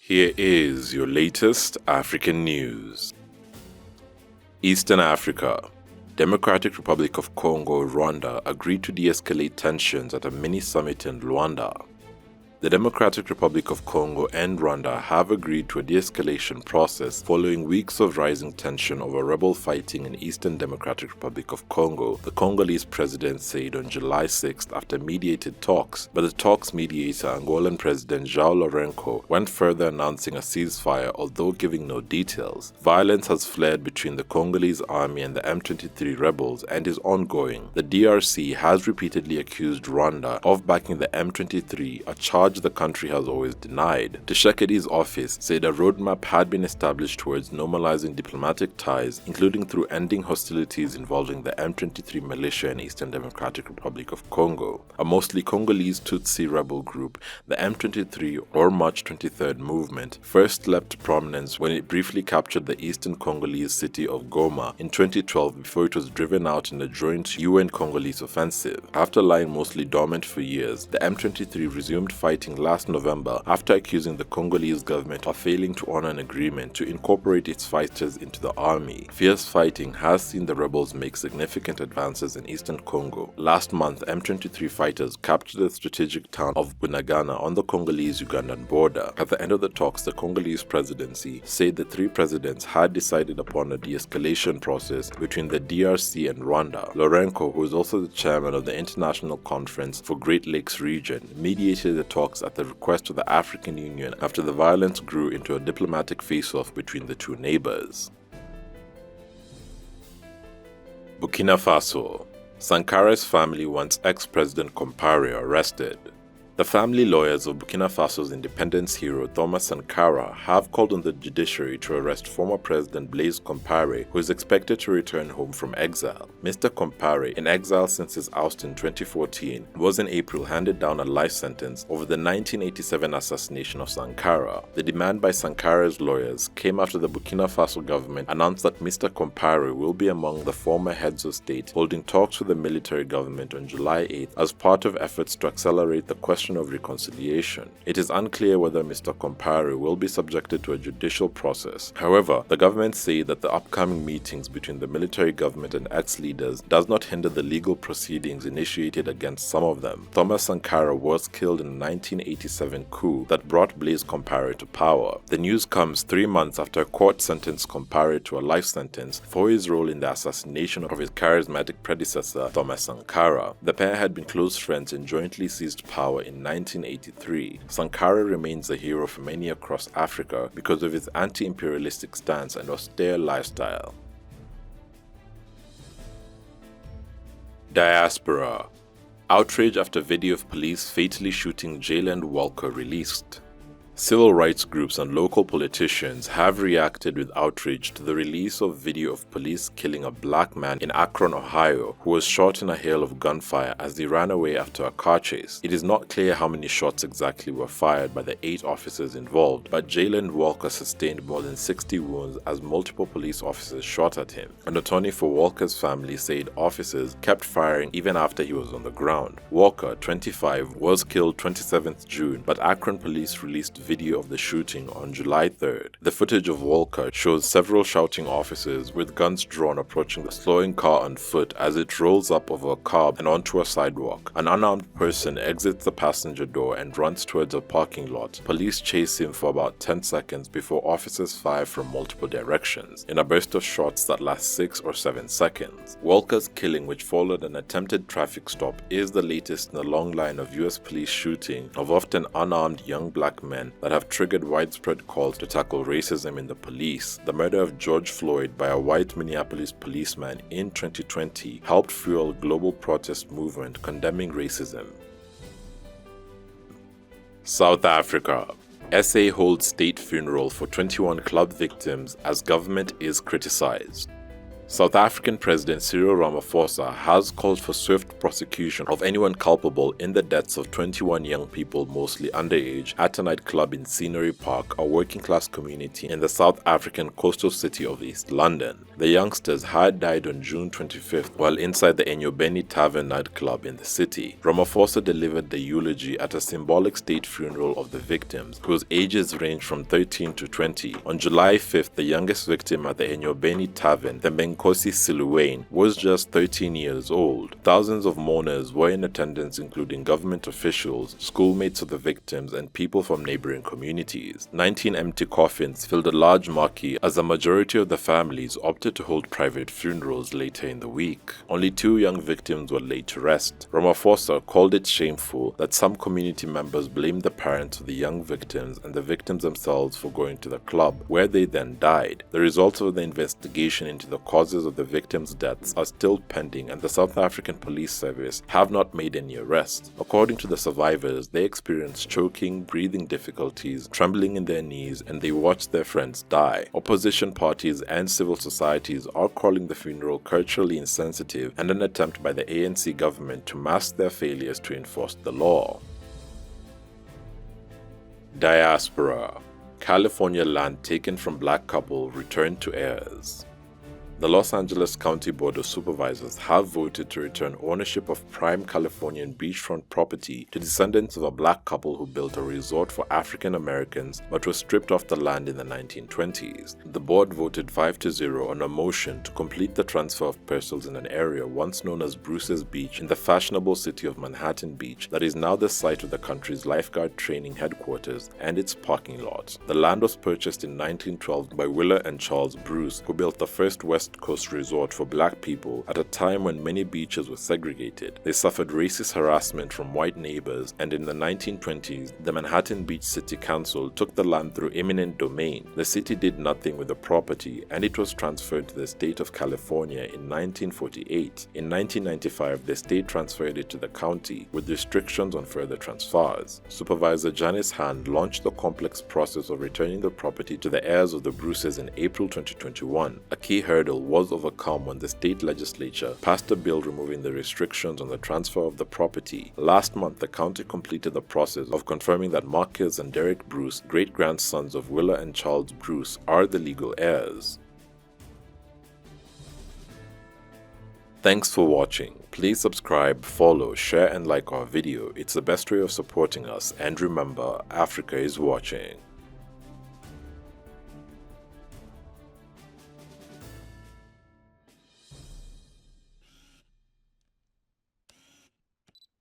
Here is your latest African news. Eastern Africa. Democratic Republic of Congo, Rwanda agreed to de-escalate tensions at a mini-summit in Luanda. The Democratic Republic of Congo and Rwanda have agreed to a de-escalation process following weeks of rising tension over rebel fighting in Eastern Democratic Republic of Congo, the Congolese president said on July 6th after mediated talks, but the talks mediator, Angolan President João Lourenço, went further announcing a ceasefire although giving no details. Violence has flared between the Congolese army and the M23 rebels and is ongoing. The DRC has repeatedly accused Rwanda of backing the M23, a charge the country has always denied. Tshisekedi's office said a roadmap had been established towards normalizing diplomatic ties, including through ending hostilities involving the M23 militia in Eastern Democratic Republic of Congo. A mostly Congolese Tutsi rebel group, the M23 or March 23rd movement, first leapt prominence when it briefly captured the eastern Congolese city of Goma in 2012 before it was driven out in a joint UN-Congolese offensive. After lying mostly dormant for years, the M23 resumed fighting last November after accusing the Congolese government of failing to honor an agreement to incorporate its fighters into the army. Fierce fighting has seen the rebels make significant advances in eastern Congo. Last month, M23 fighters captured the strategic town of Bunagana on the Congolese-Ugandan border. At the end of the talks, the Congolese presidency said the three presidents had decided upon a de-escalation process between the DRC and Rwanda. Lourenço, who is also the chairman of the International Conference for Great Lakes Region, mediated the talks at the request of the African Union after the violence grew into a diplomatic face-off between the two neighbors. Burkina Faso. Sankara's family wants ex-President Compaoré arrested. The family lawyers of Burkina Faso's independence hero Thomas Sankara have called on the judiciary to arrest former President Blaise Compaoré, who is expected to return home from exile. Mr. Compaoré, in exile since his oust in 2014, was in April handed down a life sentence over the 1987 assassination of Sankara. The demand by Sankara's lawyers came after the Burkina Faso government announced that Mr. Compaoré will be among the former heads of state holding talks with the military government on July 8th as part of efforts to accelerate the question of reconciliation. It is unclear whether Mr. Compaoré will be subjected to a judicial process. However, the government say that the upcoming meetings between the military government and ex-leaders does not hinder the legal proceedings initiated against some of them. Thomas Sankara was killed in a 1987 coup that brought Blaise Compaoré to power. The news comes 3 months after a court sentenced Compaoré to a life sentence for his role in the assassination of his charismatic predecessor, Thomas Sankara. The pair had been close friends and jointly seized power in 1983. Sankara remains a hero for many across Africa because of his anti-imperialistic stance and austere lifestyle. Diaspora. Outrage after video of police fatally shooting Jayland Walker released. Civil rights groups and local politicians have reacted with outrage to the release of video of police killing a black man in Akron, Ohio, who was shot in a hail of gunfire as he ran away after a car chase. It is not clear how many shots exactly were fired by the 8 officers involved, but Jayland Walker sustained more than 60 wounds as multiple police officers shot at him. An attorney for Walker's family said officers kept firing even after he was on the ground. Walker, 25, was killed 27th June, but Akron police released video of the shooting on July 3rd. The footage of Walker shows several shouting officers with guns drawn approaching the slowing car on foot as it rolls up over a curb and onto a sidewalk. An unarmed person exits the passenger door and runs towards a parking lot. Police chase him for about 10 seconds before officers fire from multiple directions in a burst of shots that last 6 or 7 seconds. Walker's killing, which followed an attempted traffic stop, is the latest in a long line of US police shooting of often unarmed young black men that have triggered widespread calls to tackle racism in the police. The murder of George Floyd by a white Minneapolis policeman in 2020 helped fuel a global protest movement condemning racism. South Africa. SA holds state funeral for 21 club victims as government is criticized. South African President Cyril Ramaphosa has called for swift prosecution of anyone culpable in the deaths of 21 young people, mostly underage, at a nightclub in Scenery Park, a working-class community in the South African coastal city of East London. The youngsters had died on June 25th while inside the Enyobeni Tavern nightclub in the city. Ramaphosa delivered the eulogy at a symbolic state funeral of the victims, whose ages range from 13 to 20. On July 5th, the youngest victim at the Enyobeni Tavern, the Nkosi Siluane, was just 13 years old. Thousands of mourners were in attendance, including government officials, schoolmates of the victims, and people from neighboring communities. 19 empty coffins filled a large marquee as a majority of the families opted to hold private funerals later in the week. Only 2 young victims were laid to rest. Ramaphosa called it shameful that some community members blamed the parents of the young victims and the victims themselves for going to the club, where they then died. The results of the investigation into the causes of the victims' deaths are still pending, and the South African Police Service have not made any arrests. According to the survivors, they experienced choking, breathing difficulties, trembling in their knees, and they watched their friends die. Opposition parties and civil societies are calling the funeral culturally insensitive and an attempt by the ANC government to mask their failures to enforce the law. Diaspora. California land taken from black couple returned to heirs. The Los Angeles County Board of Supervisors have voted to return ownership of prime Californian beachfront property to descendants of a black couple who built a resort for African Americans but was stripped of the land in the 1920s. The board voted 5-0 on a motion to complete the transfer of parcels in an area once known as Bruce's Beach in the fashionable city of Manhattan Beach that is now the site of the country's lifeguard training headquarters and its parking lot. The land was purchased in 1912 by Willa and Charles Bruce, who built the first West Coast resort for black people at a time when many beaches were segregated. They suffered racist harassment from white neighbors, and in the 1920s, the Manhattan Beach City Council took the land through eminent domain. The city did nothing with the property, and it was transferred to the state of California in 1948. In 1995, the state transferred it to the county, with restrictions on further transfers. Supervisor Janice Hand launched the complex process of returning the property to the heirs of the Bruces in April 2021. A key hurdle was overcome when the state legislature passed a bill removing the restrictions on the transfer of the property. Last month, the county completed the process of confirming that Marcus and Derek Bruce, great-grandsons of Willa and Charles Bruce, are the legal heirs. Thanks for watching. Please subscribe, follow, share and like our video. It's the best way of supporting us, and remember, Africa is watching.